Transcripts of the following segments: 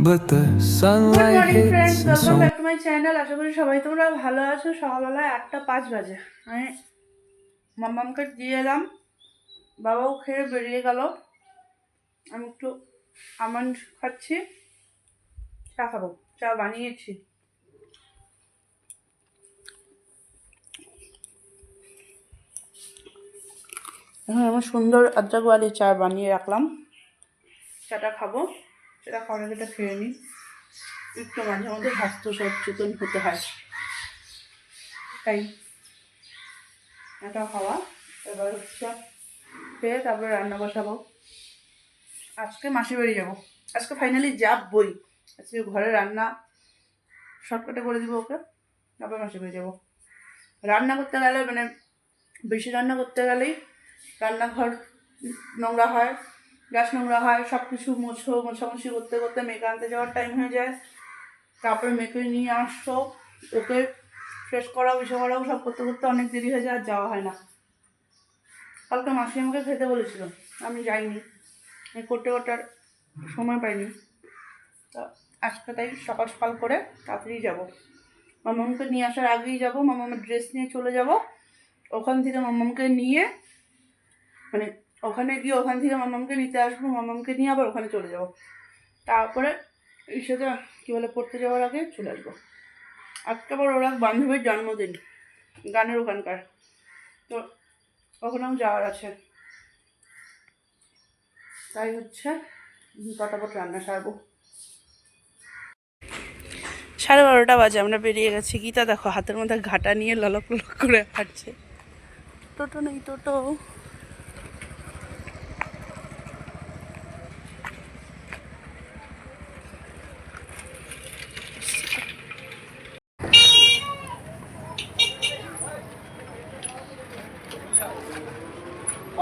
but the good sunlight morning friends, hits and welcome so back to my channel. আশা করি সবাই তোমরা ভালো আছো। সকালবেলা 8:05 বাজে। আমি মাম্মামকে দিয়ে এলাম, বাবাও খেয়ে বেরিয়ে গেল। আমি একটু আমন্ড খাচ্ছি, চা খাবো, চা বানিয়েছি। এখন আমার সুন্দর আদ্রাকওয়ালি চা বানিয়ে রাখলাম, চাটা খাবো। সেটা খাওয়ার আগে এটা খেয়ে নিই। একটু মাঝে মধ্যে স্বাস্থ্য সচেতন হতে হয়, তাই এটা খাওয়া। এবার হচ্ছে খেয়ে তারপরে রান্না বসাবো। আজকে মাসির বাড়ি যাবো, আজকে ফাইনালি যাবই। আজকে ঘরে রান্না শর্টকাটে করে দিব ওকে, তারপর মাসির বাড়ি যাবো। রান্না করতে গেলে মানে বেশি রান্না করতে গেলেই রান্নাঘর নোংরা হয়, গ্যাস নোংরা হয়, সব কিছু মোছামুছি করতে করতে মেয়েকে আনতে যাওয়ার টাইম হয়ে যায়। তারপরে মেয়েকে নিয়ে আসছো, ওকে ফ্রেশ করাও ইসে করাও সব করতে করতে অনেক দেরি হয়ে যায়, আর যাওয়া হয় না। কালকে মাসি আমাকে খেতে বলেছিল, আমি যাইনি, করতে ওটার সময় পাইনি। তো আজকে তাই সকাল সকাল করে তাড়াতাড়ি যাবো। মামামকে নিয়ে আসার আগেই যাবো, মামামের ড্রেস নিয়ে চলে যাব। ওখান থেকে মামামকে নিয়ে মানে ওখানে গিয়ে ওখান থেকে মামামকে নিতে আসবো, মামামকে নিয়ে আবার ওখানে চলে যাব। তারপরে সাথে কী বলে পড়তে যাওয়ার আগে চলে আসবো। আজকে আবার ওরা বান্ধবীর জন্মদিন, গানের ওখানকার, তো ওখানেও যাওয়ার আছে। তাই হচ্ছে পটাপট রান্না সারবো। 12:30 বাজে, আমরা বেরিয়ে গেছি। গীতা দেখো হাতের মধ্যে ঘাটা নিয়ে ললক ললক করে হাঁটছে। টোটো নেই, টোটো।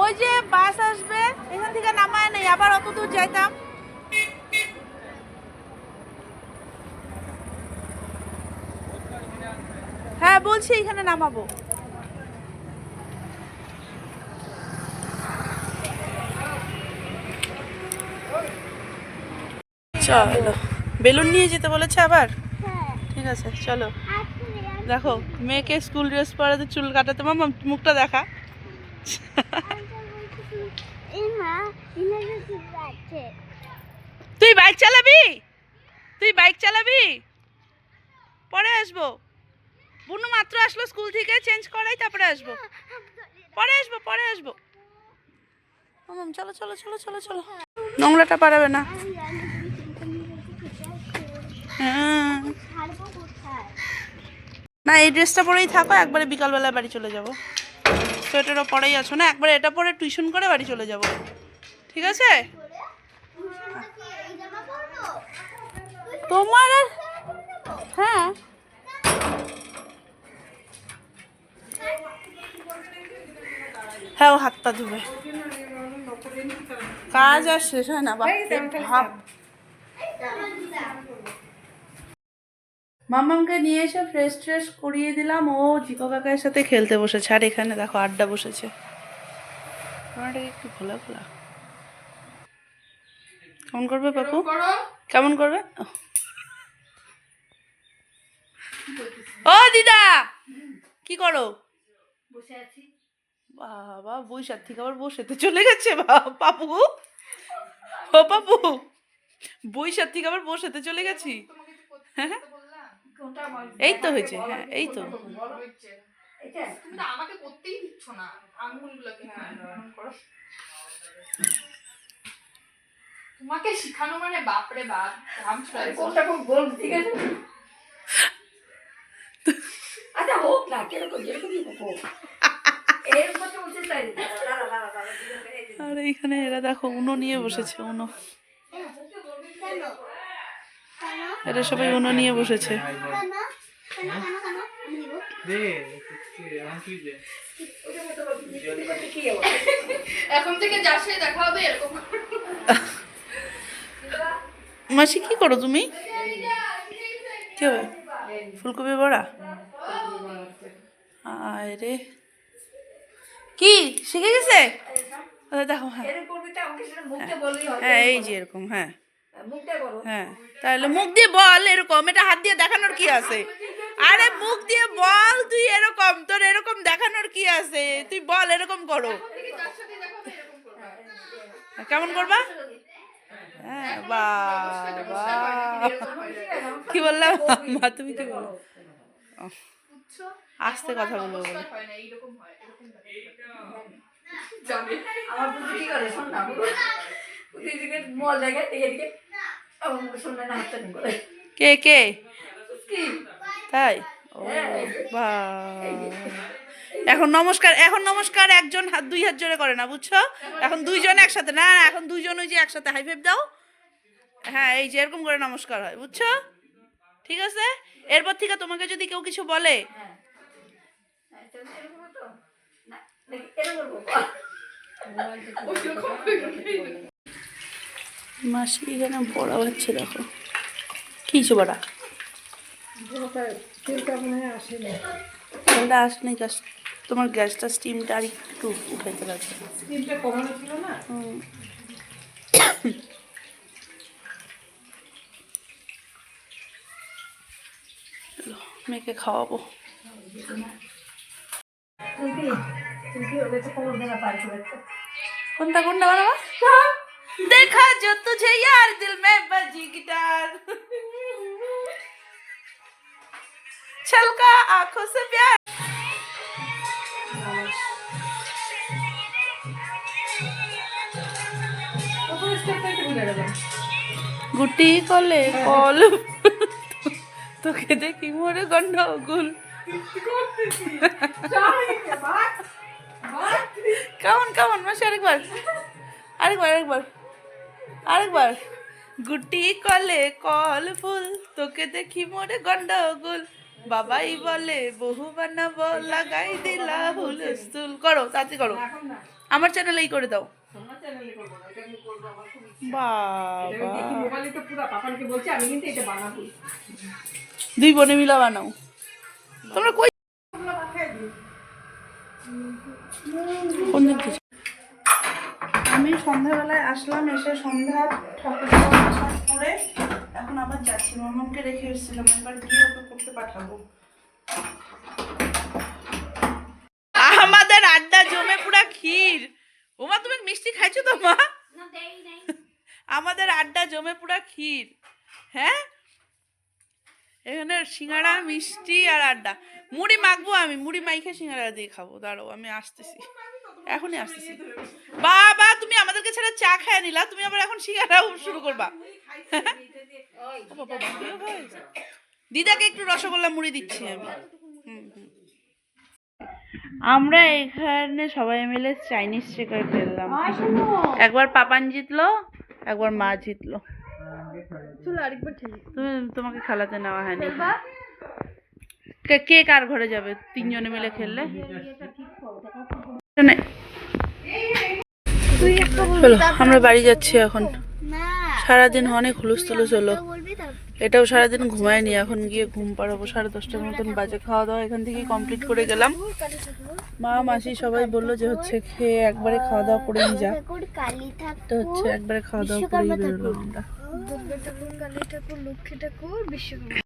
ওই যে বাস আসবে, এখান থেকে নামায় নেই, আবার অত দূর যাইতাম। হ্যাঁ বলছি, এখানে নামাবো। চলো, বেলুন নিয়ে যেতে বলেছে আবার। ঠিক আছে চলো। দেখো মেয়েকে স্কুল ড্রেস পরাতে, চুল কাটাতে। মামা মুখটা দেখা। তুই বাইক চালাবি? তুই বাইক চালাবি? পরে আসবো। বুনু মাত্র আসলো স্কুল থেকে, চেঞ্জ করাই তারপরে আসবো। পরে আসবো, পরে আসবো। মামাম চলো চলো চলো চলো চলো, নোংরাটা পারাবে না। হ্যাঁ না, এই ড্রেসটা পরেই থাকো, একবারে বিকালবেলায় বাড়ি চলে যাবো। সোয়েটারও পরেই আছো না, একবারে এটা পরে টিউশন করে বাড়ি চলে যাব, ঠিক আছে? তোমার আর হ্যাঁ, হ্যাঁ ও হাত পা ধুবে, কাজ আর শেষ হয় না। ভাব মামামকে নিয়ে এসে ফ্রেশ ট্রেশ করিয়ে দিলাম, ও জিকো কাকার সাথে খেলতে বসেছে। আর এখানে দেখো আড্ডা বসেছে। আমার একটু খোলা খোলা কেমন করবে পাপু, কেমন করবে? ও দিদা কি করো? বসে আছি। বাবা বৈশাখ থেকে আবার বসেতে চলে গেছে পাপু। ও পাপু, বৈশাখ থেকে আবার বসেতে চলে গেছি। হ্যাঁ এই তো হয়েছে, হ্যাঁ এই তো। তুমি তো আমাকে করতেই দিচ্ছ না, আঙ্গুলগুলোকে তোমাকে শিখানো মানে বাপরে বাপ, ঘাম ছড়ায়। কোনটা খুব গোল, ঠিক আছে? আচ্ছা হোক না, কিরকম যেরকমই হোক, এরকম তো বলতে চাই। আর এইখানে এরা দেখো উনো নিয়ে বসেছে, উনো। এরা সবাই উনো নিয়ে বসেছে। এখন থেকে যার সাথে দেখা হবে এরকম। মাসি কি করো তুমি? কি হবে? ফুলকপি বড়া? আরে কি শিখে গেছে? দেখো হ্যাঁ, হ্যাঁ এই যে এরকম, হ্যাঁ মুখটা করো। হ্যাঁ তাহলে মুখ দিয়ে বল এরকম, এটা হাত দিয়ে দেখানোর কি আছে? আরে মুখ দিয়ে বল তুই এরকম, তোর এরকম দেখানোর কি আছে? তুই বল এরকম করো। কেমন করবা? হ্যাঁ বাবা কি বললাম মা, তুমি কি বলো? আস্তে কথা বলবো বলে। আমার বুদ্ধি কি করে শোন না, বুদ্ধি দিকে মল দেখে দিকে দিকে শুনলে না হাতটা করে কে কে কি তাই? ও বা এখন নমস্কার, এখন নমস্কার একজন হাত দুই হাত জোরে করে না বুঝছো, এখন দুইজন একসাথে না, এখন দুইজন ওই যে একসাথে হাই ফাইভ দাও। হ্যাঁ এই যে এরকম করে নমস্কার হয় বুঝছো, ঠিক আছে? এরপর থেকে তোমাকে যদি কেউ কিছু বলে হ্যাঁ এরকম তো না এরকম মাসি এখানে বড়া হচ্ছে, দেখো কি হচ্ছে বড়া? তেলটা আসেনি, জাস্ট তোমার গ্যাসটা স্টিমটা আর একটু উঠাইতে লাগছে। হুম। চলো, মেয়েকে খাওয়াবো। কোনটা কোনটা বানাবা? देखा जो तुझे यार दिल में बजी गिटार छलका आंखों से प्यार গুটি কলে কল তোকে দেখি মোরে গন্ডগোল। কেমন কেমন মাসে আরেকবার আরেকবার আরেকবার আরেকবার। গুটি কলে কল ফুল তোকে দেখি মোরে গন্ডগোল, বাবাই বলে বহু বানাবো লাগাই দিলা হুলস্থুল। করো তাড়াতাড়ি করো, আমার চ্যানেলেই করে দাও। বাবা দুই বোনে মিলা বানাও তোমরা। কই কোন দিন থেকে? আমি সন্ধ্যাবেলায় আসলাম, এসে সন্ধ্যা ঠাকুর করে এখন আবার যাচ্ছি। মামাকে রেখে এসেছিলাম, এবার গিয়ে ওকে করতে পাঠাবো। আমাদের আড্ডা জমে পুরা ক্ষীর। ওমা তুমি মিষ্টি খাইছো তো মা? আমাদের আড্ডা জমে পুরা ক্ষীর। হ্যাঁ এখানে সিঙ্গাড়া মিষ্টি আর আড্ডা। মুড়ি মাখবো, আমি মুড়ি মাইখে সিঙ্গাড়া দিয়ে খাবো। দাঁড়াও আমি আসতেছি, এখনই আসতেছি। বাবা তুমি আমাদেরকে ছেড়ে চা খায় নিলা, তুমি আবার এখন সিঙ্গাড়া শুরু করবা? দিদাকে একটু রসগোল্লা মুড়ি দিচ্ছি আমি। আমরা এখানে সবাই মিলে চাইনিজ চেকার খেললাম। একবার পাপান জিতলো, একবার মা জিতলো। তুমি তোমাকে খেলাতে নেওয়া হয়নি। কে কার ঘরে যাবে? তিনজনে মিলে খেললে। চলো আমরা বাড়ি যাচ্ছি এখন। সারাদিন অনেক হুলুস্থুলুস হলো, এটাও সারাদিন ঘুমায়নি। এখন গিয়ে ঘুম পাড়াবো, 10:30টার মতন বাজে। খাওয়া দাওয়া এখান থেকে কমপ্লিট করে গেলাম। মা মাসি সবাই বললো যে হচ্ছে খেয়ে একবারে খাওয়া দাওয়া করেই যা, তো হচ্ছে একবারে খাওয়া দাওয়া করেই বেরোলাম আমরা।